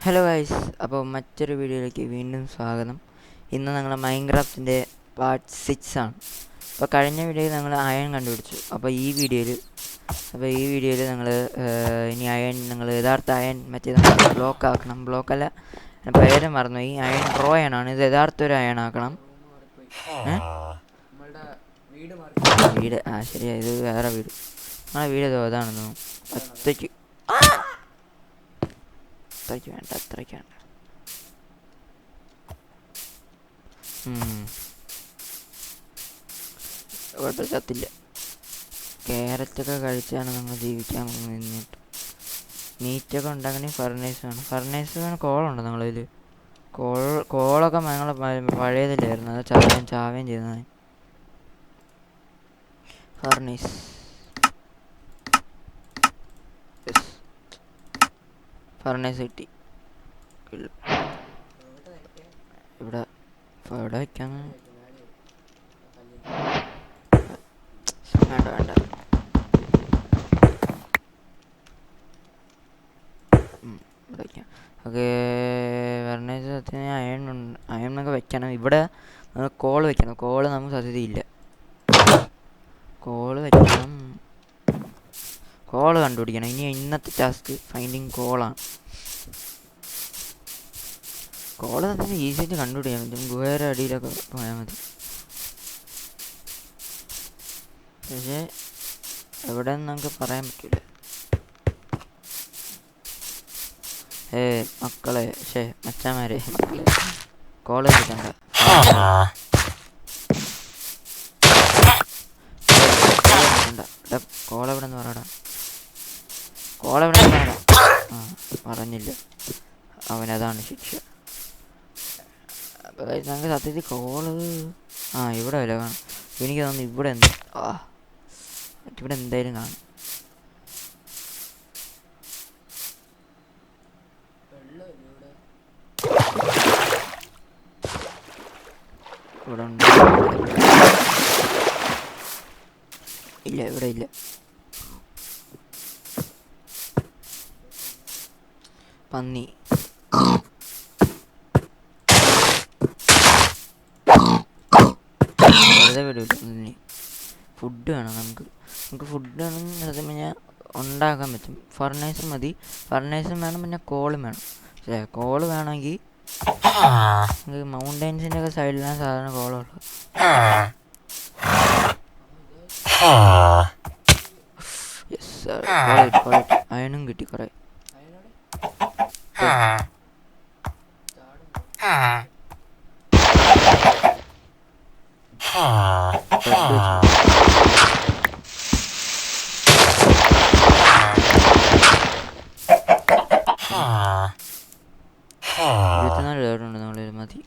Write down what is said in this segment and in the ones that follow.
Hello guys, അപ്പോൾ മറ്റൊരു വീഡിയോയിലേക്ക് വീണ്ടും സ്വാഗതം. ഇന്ന് ഞങ്ങൾ മൈൻക്രാഫ്റ്റിൻ്റെ പാർട്ട് 6 ആണ്. അപ്പോൾ കഴിഞ്ഞ വീഡിയോയിൽ ഞങ്ങൾ അയൺ കണ്ടുപിടിച്ചു. അപ്പോൾ ഈ വീഡിയോയിൽ ഞങ്ങൾ ഇനി അയൺ യഥാർത്ഥ അയൺ നമ്മൾ ബ്ലോക്ക് ആക്കണം. ബ്ലോക്കല്ല, പേര് മറന്നു. ഈ അയൺ റോ അയണാണ്. ഇത് യഥാർത്ഥ ഒരു അയൺ ആക്കണം. വീട് ശരിയാ, ഇത് വേറെ വീട്. നമ്മളെ വീട് അതാണെന്നു അത്രയ്ക്ക് അത്രയ്ക്ക് വേണ്ട. കുഴപ്പമില്ല, ചത്തില്ല. ക്യാരറ്റൊക്കെ കഴിച്ചാണ് നമ്മൾ ജീവിക്കാൻ നിന്നിട്ട്. മീറ്റൊക്കെ ഉണ്ടാക്കണമെങ്കിൽ ഫർണേസ് വേണം. കോളുണ്ട് നമ്മളതിൽ. കോളൊക്കെ ഞങ്ങൾ പഴയതില്ലായിരുന്നു. അത് ചാവുകയും ചെയ്യുന്നത്. ഫർണേസ് കിട്ടി. ഇവിടെ വയ്ക്കാൻ വേണ്ട. ഇവിടെ വയ്ക്കാം. ഓക്കെ, ഫർണേസ് സത്യം അയണൊക്കെ വെക്കണം. ഇവിടെ കോള് വെക്കണം. കോള് നമുക്ക് സാധ്യതയില്ല. കോള് വെക്കണം. കോള് കണ്ടുപിടിക്കണം. ഇന്നത്തെ ടാസ്ക് ഫൈൻഡിങ് കോളാണ്. കോള് തന്നെ ഈസി ആയിട്ട് കണ്ടുപിടിക്കാൻ പറ്റും. ഗുഹയുടെ അടിയിലൊക്കെ പോയാൽ മതി. പക്ഷേ എവിടെ നിന്ന് നമുക്ക് പറയാൻ പറ്റില്ല. മക്കളെ, മച്ചാമാരെ, കോള് കിട്ടണ്ട. കോളെവിടെ നിന്ന് പറയടാ. പറഞ്ഞില്ല. അവനതാണ് ശിക്ഷ. അപ്പോൾ നമുക്ക് സത്യത്തിൽ കോള് ഇവിടെ വല്ല കാണും. എനിക്ക് തോന്നുന്നു ഇവിടെ എന്തായാലും കാണും. ഇവിടെ ഉണ്ട്. ഇല്ല, ഇവിടെ ഇല്ല. പന്നി. വെറുതെ വിടില്ല. ഫുഡ് വേണം നമുക്ക്. ഫുഡ് വേണമെങ്കിൽ സത്യം പറഞ്ഞാൽ ഉണ്ടാക്കാൻ പറ്റും. ഫർണേസ് മതി. ഫർണേസും വേണം, പിന്നെ കോളും വേണം. കോള് വേണമെങ്കിൽ നമുക്ക് മൗണ്ടൻസിൻ്റെ ഒക്കെ സൈഡിലാണ് സാധാരണ കോളുള്ളത്. അയണും കിട്ടി കുറേ. ഉണ്ട് നമ്മളിൽ മതി.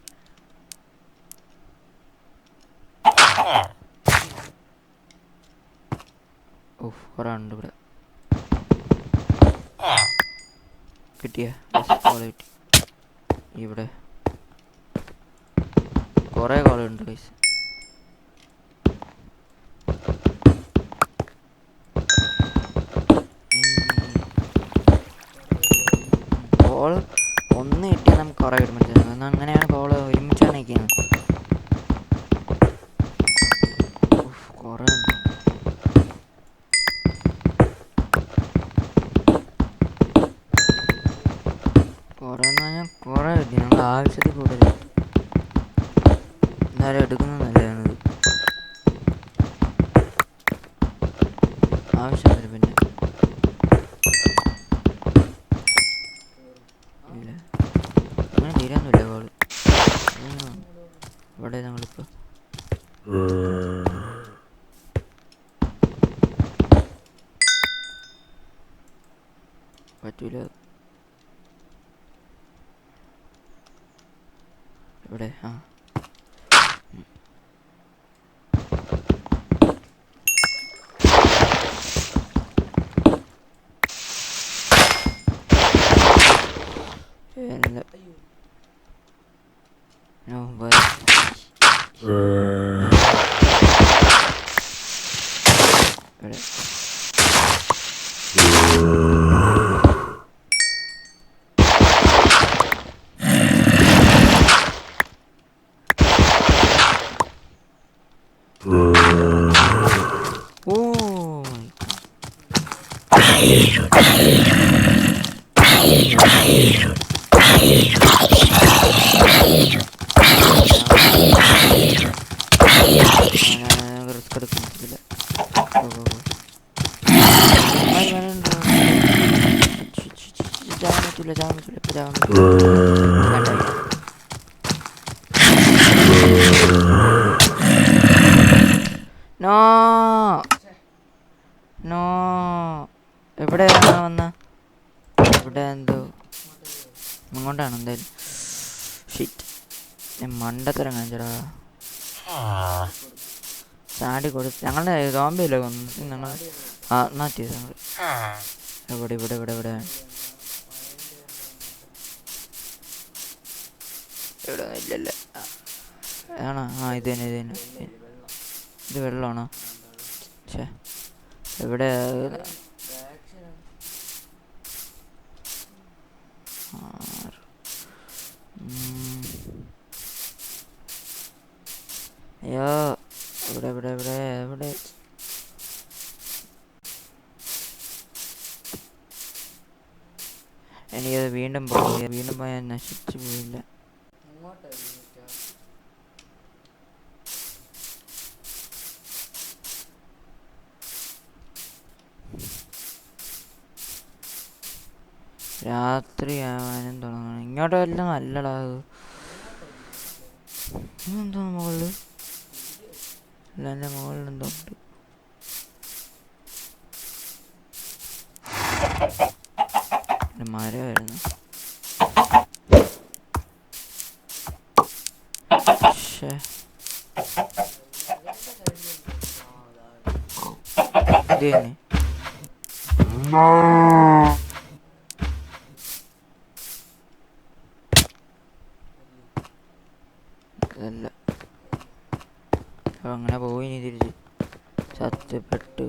കുറേ ഉണ്ട് ഇവിടെ. കിട്ടിയ കിട്ടി. ഇവിടെ കുറേ കോളുണ്ട് ഗൈസ്. കോള് ഒന്ന് കിട്ടിയാൽ നമുക്ക് കുറേ കിട്ടും. എന്നാൽ അങ്ങനെയാണ് കോള് ഒരുമിച്ചാണ് നിൽക്കുന്നത്. കുറേ കുറേ കിട്ടി. നമ്മൾ ആവശ്യത്തിൽ കൂടുതൽ എന്തായാലും എടുക്കുന്നത് നല്ലതാണിത്. ആവശ്യമില്ല. പിന്നെ ഇല്ല, അങ്ങനെ തീരാനൊന്നുമില്ല കോള്. ഇവിടെ നമ്മളിപ്പോൾ പറ്റൂല. ഇവിടെ ഓ റിസ്ക് എടുക്കാൻ പറ്റില്ല. ചാവാൻ പറ്റില്ല ഇപ്പൊ ചാവാൻ പറ്റില്ല. നോ നോ എവിടെയാണ് വന്ന ഇവിടെ എന്തോ അങ്ങോട്ടാണ് എന്തായാലും. ഷിറ്റ് മണ്ടത്തരം കാണിച്ചടാ. ചാടി കൊടുത്ത് ഞങ്ങളുടെ സോംബിയല്ലേ കൊന്നു ഞങ്ങൾ ആത്മഹത്യ ചെയ്ത് ഞങ്ങൾ. ഇവിടെ ഇവിടെ ഇവിടെ ഇവിടെ ഇവിടെ ഇല്ലല്ല ആണോ? ഇത് തന്നെ ഇത് തന്നെ. ഇത് വെള്ളമാണോ? ഛേ എവിടെ അയ്യോ ഇവിടെ ഇവിടെ ഇവിടെ എവിടെ? എനിക്കത് വീണ്ടും പോയാൽ നശിച്ചു പോയില്ല. രാത്രി ആവാനും തുടങ്ങണം. ഇങ്ങോട്ട് വല്ലതും നല്ലടാ. എന്തോ മുകളിൽ അല്ല എൻ്റെ മുകളിൽ എന്തോ ഉണ്ട്. മരമായിരുന്നു. ഇത് തന്നെ അതല്ല. അങ്ങനെ പോയി തിരിച്ച് സത്യപ്പെട്ടു.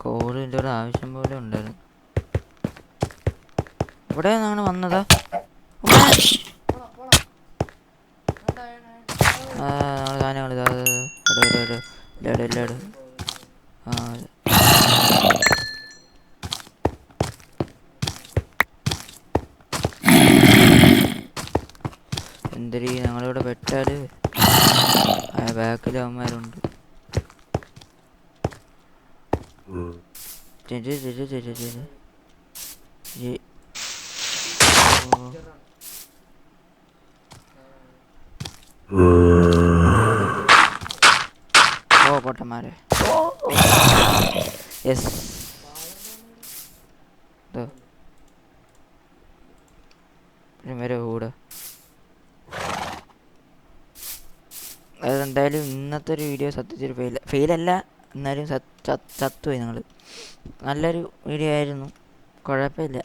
കോളിൻ്റെ ഒരു ആവശ്യം പോലെ ഉണ്ടായിരുന്നു. ഇവിടെ നിന്നാണ് വന്നതാ. നമ്മള് സാധനങ്ങൾ എന്തൊരു ഞങ്ങളിവിടെ പെട്ടാല് ബാക്കിൽ അവന്മാരുണ്ട്. ഓ പൊട്ടന്മാരെ. യെസ് വരെ കൂടെ. അതെന്തായാലും ഇന്നത്തെ ഒരു വീഡിയോ സത്യത്തിൽ ഫെയിലല്ല, എന്നാലും ചത്തുപോയി ഞങ്ങൾ. നല്ലൊരു വീഡിയോ ആയിരുന്നു, കുഴപ്പമില്ല.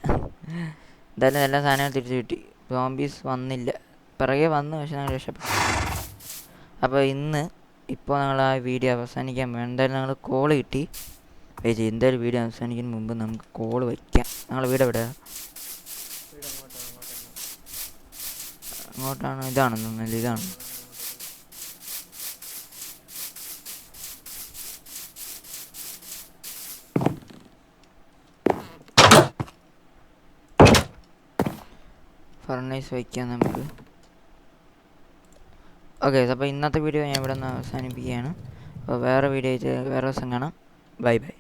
എന്തായാലും എല്ലാ സാധനങ്ങളും തിരിച്ചു കിട്ടി. സോംബീസ് വന്നില്ല, പിറകെ വന്നു, പക്ഷെ ഞങ്ങൾ രക്ഷപ്പെട്ടു. അപ്പോൾ ഇപ്പോൾ ഞങ്ങൾ ആ വീഡിയോ അവസാനിക്കാൻ വേണം. എന്തായാലും ഞങ്ങൾ കോൾ കിട്ടി. വെയിറ്റ് എന്തായാലും വീഡിയോ അവസാനിക്കുന്നതിന് മുമ്പ് നമുക്ക് കോൾ വയ്ക്കാം. ഞങ്ങൾ വീട് എവിടെ? അങ്ങോട്ടാണ്. ഇതാണെന്ന് തോന്നുന്നില്ല, ഇതാണ്. ഫർണൈസ് വയ്ക്കാം നമുക്ക്. ഓക്കെ, അപ്പോൾ ഇന്നത്തെ വീഡിയോ ഞാൻ ഇവിടെ നിന്ന് അവസാനിപ്പിക്കുകയാണ്. അപ്പോൾ വേറെ വീഡിയോ ആയിട്ട് വേറെ ദിവസം കാണാം. Bye bye.